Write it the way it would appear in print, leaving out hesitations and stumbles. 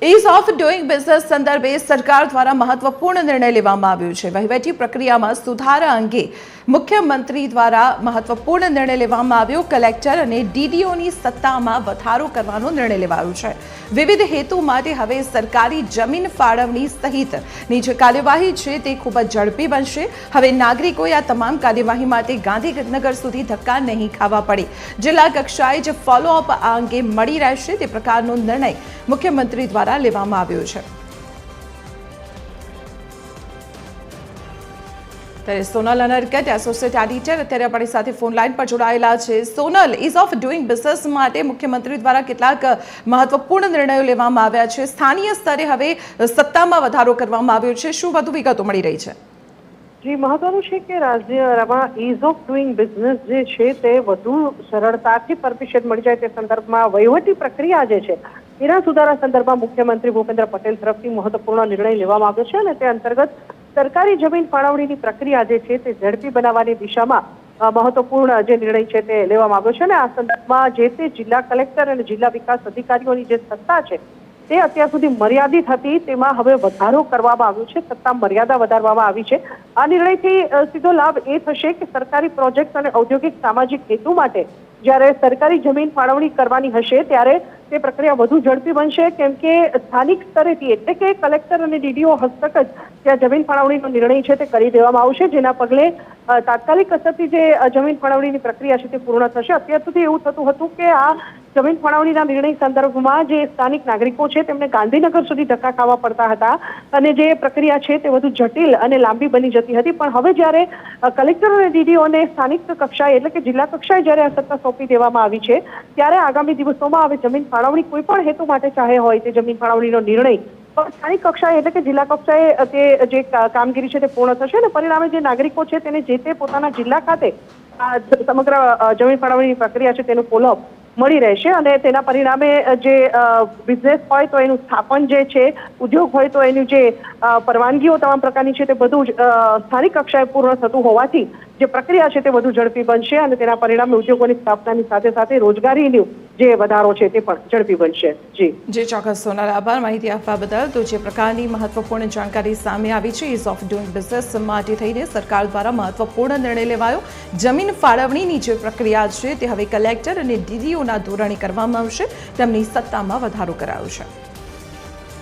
Ease of doing business સંદર્ભે સરકાર દ્વારા મહત્વપૂર્ણ નિર્ણય લેવામાં આવ્યો છે। વહીવટી પ્રક્રિયામાં સુધારા અંગે મુખ્યમંત્રી દ્વારા મહત્વપૂર્ણ નિર્ણય લેવામાં આવ્યો। કલેક્ટર અને ડીડીઓની સત્તામાં વધારો કરવાનો નિર્ણય લેવાયો છે। વિવિધ હેતુ માટે હવે સરકારી જમીન ફાળવણી સહિતની જે કાર્યવાહી છે તે ખૂબ જ ઝડપી બનશે। હવે નાગરિકોએ આ તમામ કાર્યવાહી માટે ગાંધીનગર સુધી ધક્કા નહીં ખાવા પડે। જિલ્લા કક્ષાએ જે ફોલોઅપ આ અંગે મળી રહેશે તે પ્રકારનો નિર્ણય મુખ્યમંત્રી દ્વારા લેવામાં આવ્યો છે। ત્યારે સોનલ અનરકટ એસોસિએટ એડિટર અત્યારે આપણી સાથે ફોન લાઈન પર જોડાયેલા છે। Sonal, ease of doing business માટે મુખ્યમંત્રી દ્વારા કેટલાક મહત્વપૂર્ણ નિર્ણયો લેવામાં આવ્યા છે। સ્થાનીય સ્તરે હવે સત્તામાં વધારો કરવામાં આવ્યો છે। શું વધુ વિગતો મળી રહી છે? જી, મહત્વનું છે કે રાજ્યમાં ઇઝ ઓફ ડુઇંગ બિઝનેસ જે છે તે વધુ સરળતાથી પરમિશન મળી જાય તે સંદર્ભમાં વહીવટી પ્રક્રિયા જે છે એના સુધારા સંદર્ભમાં મુખ્યમંત્રી ભૂપેન્દ્ર પટેલ તરફથી મહત્વપૂર્ણ નિર્ણય લેવામાં આવ્યો છે અને તે અંતર્ગત સરકારી જમીન ફાળવણીની પ્રક્રિયા જે છે તે ઝડપી બનાવવાની દિશામાં મહત્વપૂર્ણ જે નિર્ણય છે તે લેવામાં આવ્યો છે અને આ સંદર્ભમાં જે તે જિલ્લા કલેક્ટર અને જિલ્લા વિકાસ અધિકારીઓની જે સત્તા છે તે અત્યાર સુધી મર્યાદિત હતી તેમાં હવે વધારો કરવામાં આવ્યો છે। સત્તા મર્યાદા વધારવામાં આવી છે। આ નિર્ણયથી સીધો લાભ એ થશે કે સરકારી પ્રોજેક્ટ અને ઔદ્યોગિક સામાજિક હેતુ માટે જ્યારે સરકારી જમીન ફાળવણી કરવાની હશે ત્યારે તે પ્રક્રિયા વધુ ઝડપી બનશે, કેમ કે સ્થાનિક સ્તરેથી એટલે કે કલેક્ટર અને ડીડીઓ હસ્તક જ ત્યાં જમીન ફાળવણીનો નિર્ણય છે તે કરી દેવામાં આવશે, જેના પગલે તાત્કાલિક અસરથી જે જમીન ફાળવણીની પ્રક્રિયા છે તે પૂર્ણ થશે। અત્યાર સુધી એવું થતું હતું કે આ જમીન ફાળવણીના નિર્ણય સંદર્ભમાં જે સ્થાનિક નાગરિકો છે તેમને ગાંધીનગર સુધી ધક્કા ખાવા પડતા હતા અને જે પ્રક્રિયા છે તે વધુ જટિલ અને લાંબી બની જતી હતી। પણ હવે જ્યારે કલેક્ટર અને ડીડીઓને સ્થાનિક કક્ષાએ એટલે કે જિલ્લા કક્ષાએ જ્યારે આ સત્તા સોંપી દેવામાં આવી છે ત્યારે આગામી દિવસોમાં હવે જમીન ફાળવણી કોઈ પણ હેતુ માટે ચાહે હોય તે જમીન ફાળવણીનો નિર્ણય પણ સ્થાનિક કક્ષાએ એટલે કે જિલ્લા કક્ષાએ તે જે કામગીરી છે તે પૂર્ણ થશે અને પરિણામે જે નાગરિકો છે તેને જે તે પોતાના જિલ્લા ખાતે સમગ્ર જમીન ફાળવણીની પ્રક્રિયા છે તેનું ફોલોઅપ મળી રહેશે અને તેના પરિણામે જે બિઝનેસ હોય તો એનું સ્થાપન જે છે, ઉદ્યોગ હોય તો એની જે પરવાનગીઓ તમામ પ્રકારની છે તે બધું જ સ્થાનિક કક્ષાએ પૂર્ણ થતું હોવાથી જે પ્રક્રિયા છે તે વધુ ઝડપી બનશે અને તેના પરિણામે ઉદ્યોગોની સ્થાપનાની સાથે સાથે રોજગારીનો જે વધારો છે તે પણ ઝડપી બનશે। જી ચોક્કસ સોનલ, આભાર માહિતી આપવા બદલ। તો જે પ્રકારની મહત્વપૂર્ણ જાણકારી સામે આવી છે ઇઝ ઓફ ડુઇંગ બિઝનેસ માટે થઈને સરકાર દ્વારા મહત્વપૂર્ણ નિર્ણય લેવાયો। જમીન ફાળવણીની જે પ્રક્રિયા છે તે હવે કલેક્ટર અને ડીડીઓના ધોરણે કરવામાં આવશે। તેમની સત્તામાં વધારો કરાયો છે।